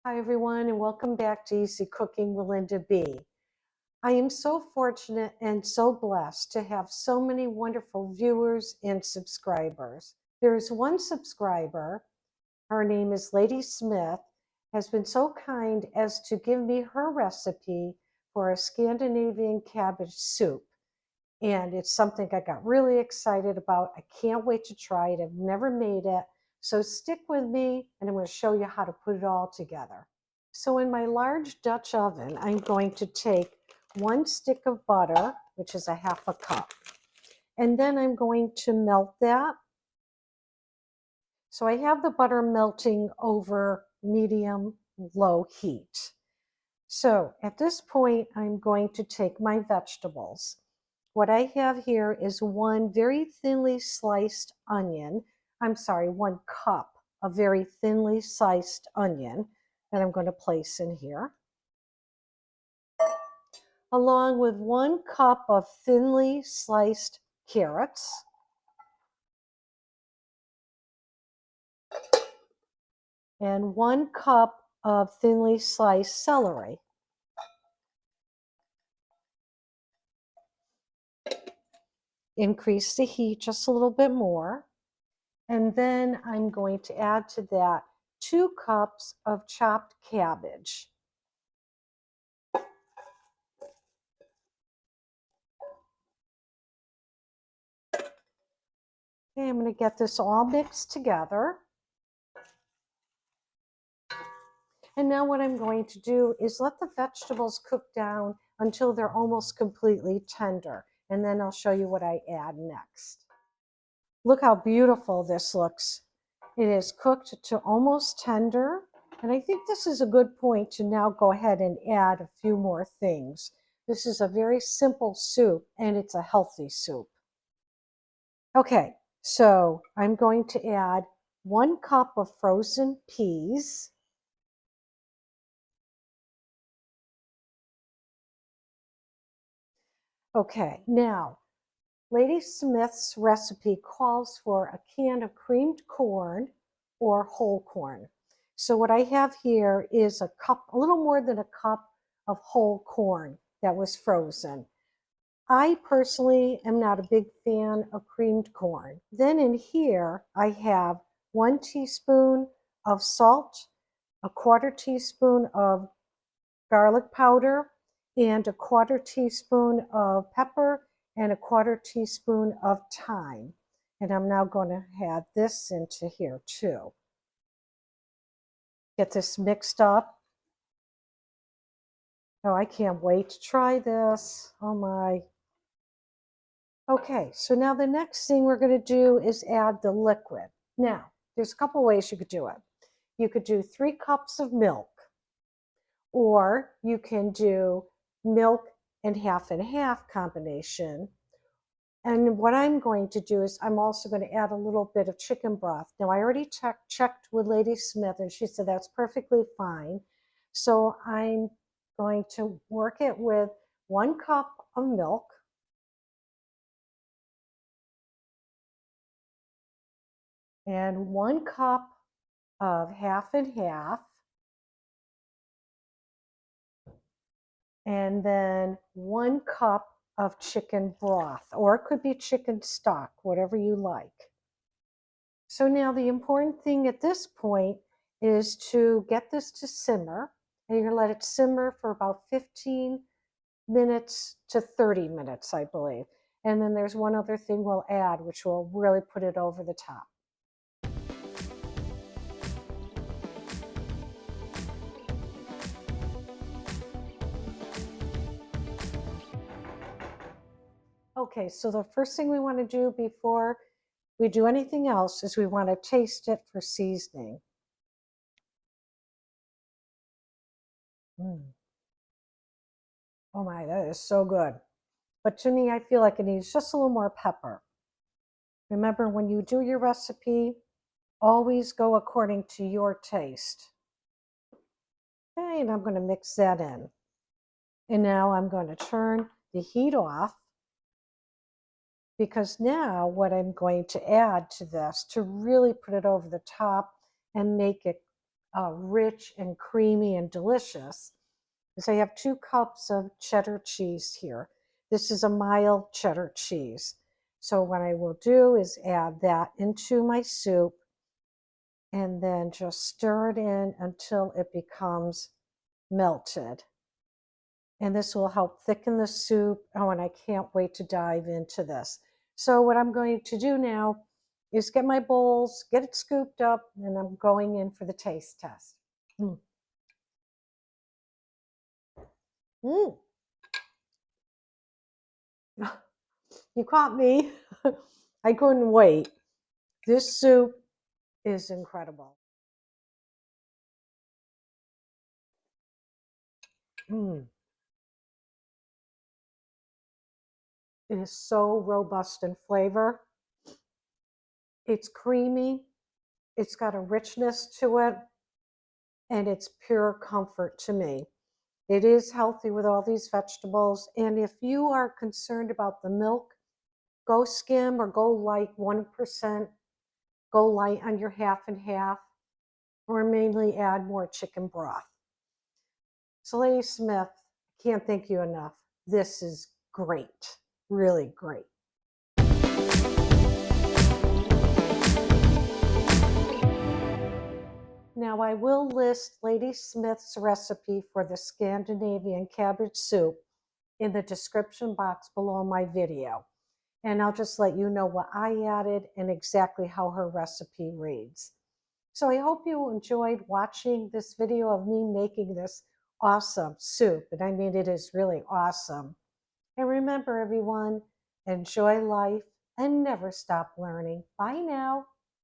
Hi everyone, and welcome back to Easy Cooking with Linda B. I am so fortunate and so blessed to have so many wonderful viewers and subscribers. There is one subscriber, her name is Lady Smith, has been so kind as to give me her recipe for a Scandinavian cabbage soup. And it's something I got really excited about. I can't wait to try it. I've never made it. So stick with me and I'm going to show you how to put it all together. So in my large Dutch oven, I'm going to take 1 stick of butter, which is a 1/2 cup. And then I'm going to melt that. So I have the butter melting over medium low heat. So at this point, I'm going to take my vegetables. What I have here is 1 very thinly sliced onion. 1 cup of very thinly sliced onion that I'm going to place in here, along with 1 cup of thinly sliced carrots, and 1 cup of thinly sliced celery. Increase the heat just a little bit more. And then I'm going to add to that 2 cups of chopped cabbage. Okay, I'm going to get this all mixed together. And now what I'm going to do is let the vegetables cook down until they're almost completely tender. And then I'll show you what I add next. Look how beautiful this looks. It is cooked to almost tender. And I think this is a good point to now go ahead and add a few more things. This is a very simple soup and it's a healthy soup. Okay, so I'm going to add 1 cup of frozen peas. Okay, now Lady Smith's recipe calls for a can of creamed corn or whole corn. So what I have here is a little more than a cup of whole corn that was frozen. I personally am not a big fan of creamed corn. Then in here, I have 1 teaspoon of salt, a 1/4 teaspoon of garlic powder, and a 1/4 teaspoon of pepper, and a 1/4 teaspoon of thyme. And I'm now going to add this into here too. Get this mixed up. Oh, I can't wait to try this. Oh my. Okay, so now the next thing we're going to do is add the liquid. Now, there's a couple ways you could do it. You could do 3 cups of milk, or you can do milk and half combination. And what I'm going to do is I'm also going to add a little bit of chicken broth. Now, I already checked with Lady Smith, and she said that's perfectly fine. So I'm going to work it with 1 cup of milk, and 1 cup of half and half, and then 1 cup of chicken broth, or it could be chicken stock, whatever you like. So now the important thing at this point is to get this to simmer, and you're going to let it simmer for about 15 minutes to 30 minutes, I believe. And then there's one other thing we'll add, which will really put it over the top. Okay, so the first thing we want to do before we do anything else is we want to taste it for seasoning. Oh my, that is so good. But to me, I feel like it needs just a little more pepper. Remember, when you do your recipe, always go according to your taste. Okay, and I'm going to mix that in. And now I'm going to turn the heat off, because now what I'm going to add to this to really put it over the top and make it rich and creamy and delicious is I have 2 cups of cheddar cheese here. This is a mild cheddar cheese. So what I will do is add that into my soup and then just stir it in until it becomes melted. And this will help thicken the soup. Oh, and I can't wait to dive into this. So what I'm going to do now is get my bowls, get it scooped up, and I'm going in for the taste test. Mm. Mm. You caught me. I couldn't wait. This soup is incredible. Mm. It is so robust in flavor. It's creamy. It's got a richness to it, and it's pure comfort to me. It is healthy with all these vegetables. And if you are concerned about the milk, go skim or go light 1%. Go light on your half and half, or mainly add more chicken broth. So, Lady Smith, can't thank you enough. This is great, really great. Now, I will list Lady Smith's recipe for the Scandinavian cabbage soup in the description box below my video. And I'll just let you know what I added and exactly how her recipe reads. So I hope you enjoyed watching this video of me making this awesome soup. And I mean, it is really awesome. And remember, everyone, enjoy life and never stop learning. Bye now.